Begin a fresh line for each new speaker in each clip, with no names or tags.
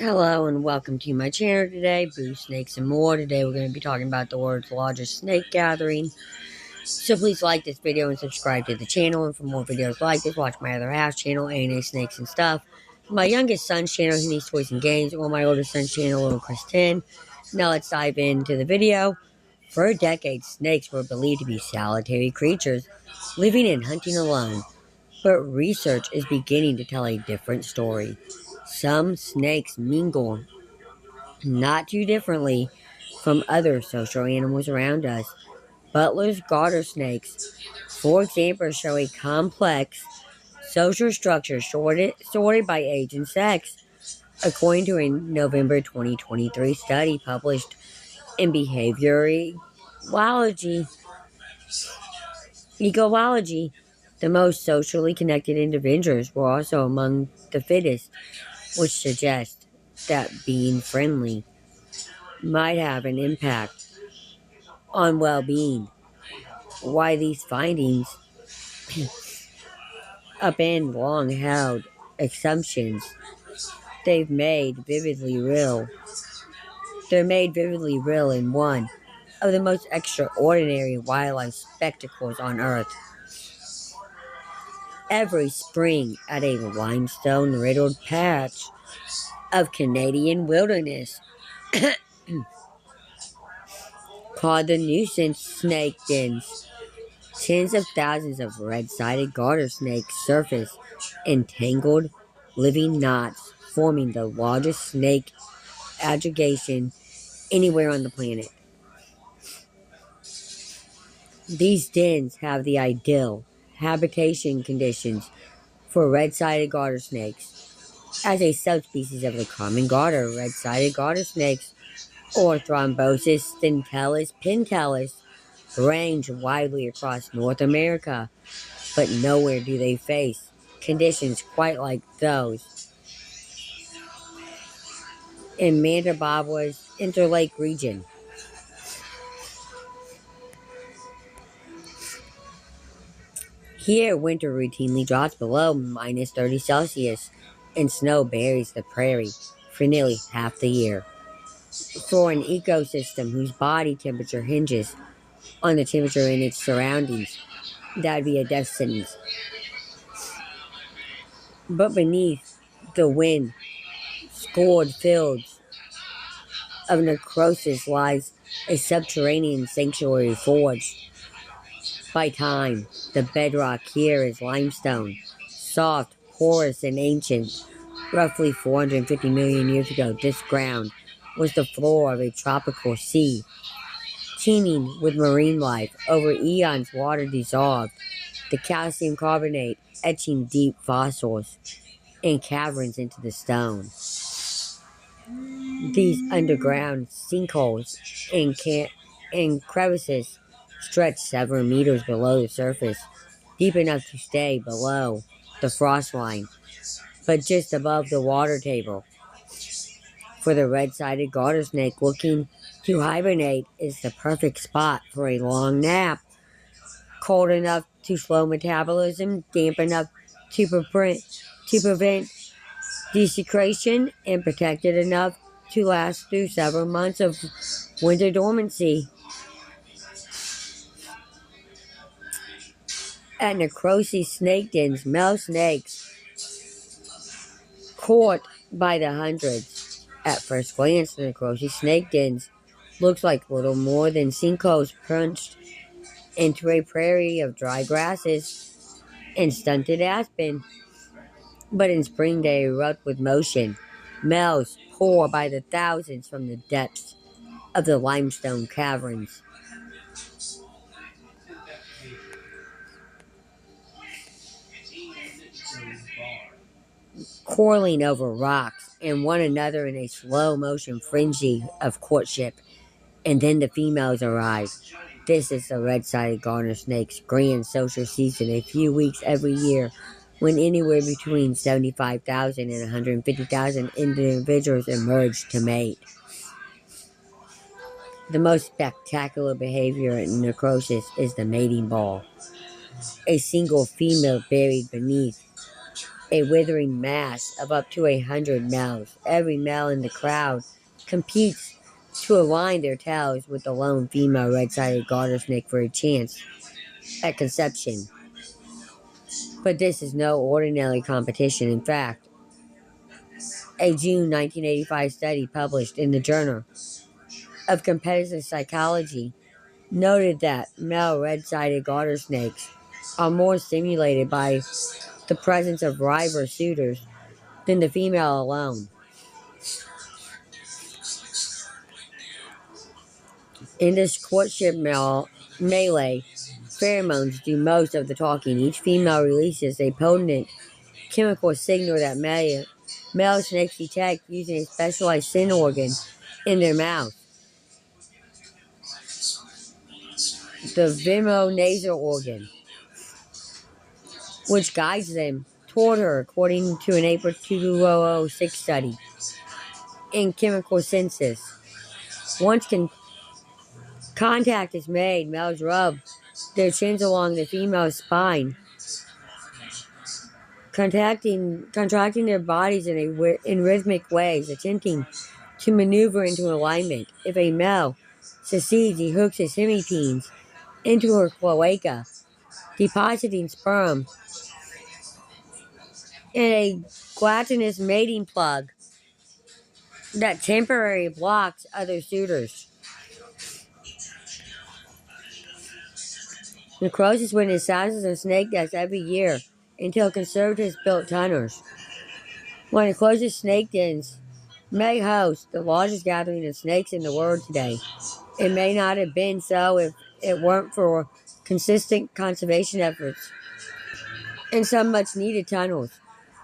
Hello and welcome to my channel today, Boo Snakes and More. Today we're going to be talking about the world's largest snake gathering. So please like this video and subscribe to the channel. And for more videos like this, watch my other half channel, A&A Snakes and Stuff. My youngest son's channel, Henny's Toys and Games, or my oldest son's channel, Little Chris 10. Now let's dive into the video. For decades, snakes were believed to be solitary creatures, living and hunting alone. But research is beginning to tell a different story. Some snakes mingle not too differently from other social animals around us. Butler's garter snakes, for example, show a complex social structure sorted by age and sex, according to a November 2023 study published in Ecology. The most socially connected individuals were also among the fittest, which suggests that being friendly might have an impact on well-being. Why these findings upend long-held assumptions they've made vividly real. They're made vividly real in one of the most extraordinary wildlife spectacles on Earth. Every spring at a limestone-riddled patch of Canadian wilderness called the nuisance snake dens, tens of thousands of red-sided garter snakes surface in tangled, living knots, forming the largest snake aggregation anywhere on the planet. These dens have the ideal habitation conditions for red-sided garter snakes. As a subspecies of the common garter, red-sided garter snakes, or Thrombosis pentelis, range widely across North America, but nowhere do they face conditions quite like those in Manitoba's Interlake region. Here, winter routinely drops below minus 30 Celsius, and snow buries the prairie for nearly half the year. For an ecosystem whose body temperature hinges on the temperature in its surroundings, that would be a death sentence. But beneath the wind-scored fields of Narcisse lies a subterranean sanctuary forged by time. The bedrock here is limestone, soft, porous, and ancient. Roughly 450 million years ago, this ground was the floor of a tropical sea, teeming with marine life. Over eons, water dissolved the calcium carbonate, etching deep fossils and caverns into the stone. These underground sinkholes and crevices stretch several meters below the surface, deep enough to stay below the frost line, but just above the water table. For the red-sided garter snake looking to hibernate is the perfect spot for a long nap, cold enough to slow metabolism, damp enough to prevent desecration, and protected enough to last through several months of winter dormancy. At Narcisse snake dens, male snakes court by the hundreds. At first glance, the Narcisse snake dens looks like little more than sinkholes punched into a prairie of dry grasses and stunted aspen. But in spring they erupt with motion. Males pour by the thousands from the depths of the limestone caverns. Quarreling over rocks and one another in a slow motion frenzy of courtship, and then the females arrive. This is the red-sided garter snake's grand social season, a few weeks every year, when anywhere between 75,000 and 150,000 individuals emerge to mate. The most spectacular behavior in necrosis is the mating ball. A single female buried beneath a withering mass of up to 100 males. Every male in the crowd competes to align their tails with the lone female red-sided garter snake for a chance at conception. But this is no ordinary competition. In fact, a June 1985 study published in the Journal of Competitive Psychology noted that male red-sided garter snakes are more stimulated by the presence of rival suitors than the female alone. In this courtship melee, pheromones do most of the talking. Each female releases a potent chemical signal that male snakes detect using a specialized scent organ in their mouth, the nasal organ, which guides them toward her, according to an April 2006 study in chemical senses. Once contact is made, males rub their chins along the female's spine, contracting their bodies in rhythmic ways, attempting to maneuver into alignment. If a male succeeds, he hooks his hemipenes into her cloaca, depositing sperm in a gelatinous mating plug that temporarily blocks other suitors. Necrosis witnessed thousands of snake deaths every year until conservatives built tunnels. One of the closest snake dens may host the largest gathering of snakes in the world today. It may not have been so if it weren't for consistent conservation efforts and some much needed tunnels.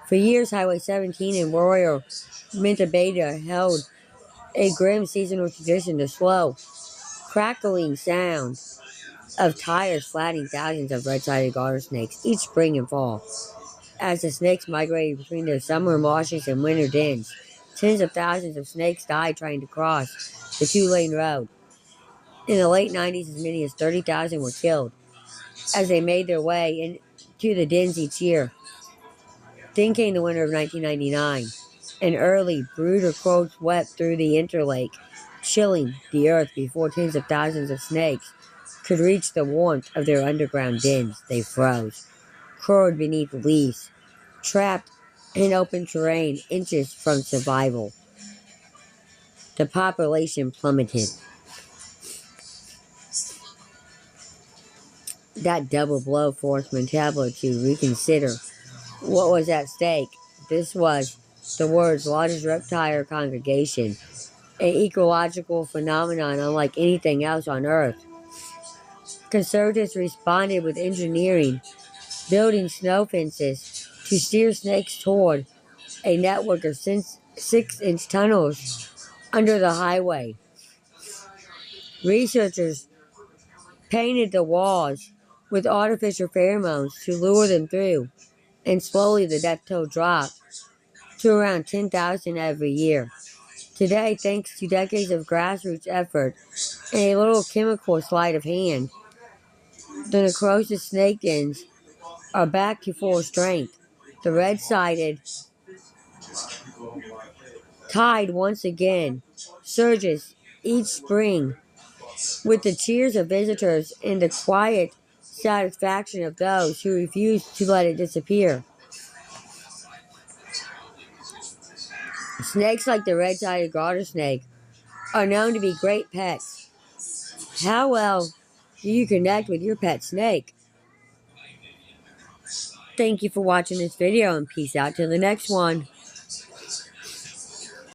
For years, Highway 17 in Royal Minta Beta held a grim seasonal tradition, the slow, crackling sound of tires flattening thousands of red-sided garter snakes each spring and fall. As the snakes migrated between their summer marshes and winter dens, tens of thousands of snakes died trying to cross the two-lane road. In the late 90s, as many as 30,000 were killed as they made their way into the dens each year. Then came the winter of 1999. An early, brutal cold swept through the interlake, chilling the earth before tens of thousands of snakes could reach the warmth of their underground dens. They froze, curled beneath leaves, trapped in open terrain inches from survival. The population plummeted. That double blow forced Montalvo to reconsider what was at stake. This was the world's largest reptile congregation, an ecological phenomenon unlike anything else on Earth. Conservatives responded with engineering, building snow fences to steer snakes toward a network of 6-inch tunnels under the highway. Researchers painted the walls with artificial pheromones to lure them through, and slowly the death toll dropped to around 10,000 every year. Today, thanks to decades of grassroots effort and a little chemical sleight of hand, the necrosis snake dens are back to full strength. The red-sided tide once again surges each spring with the cheers of visitors and the quiet satisfaction of those who refuse to let it disappear. Snakes like the red-sided garter snake are known to be great pets. How well do you connect with your pet snake? Thank you for watching this video and peace out till the next one.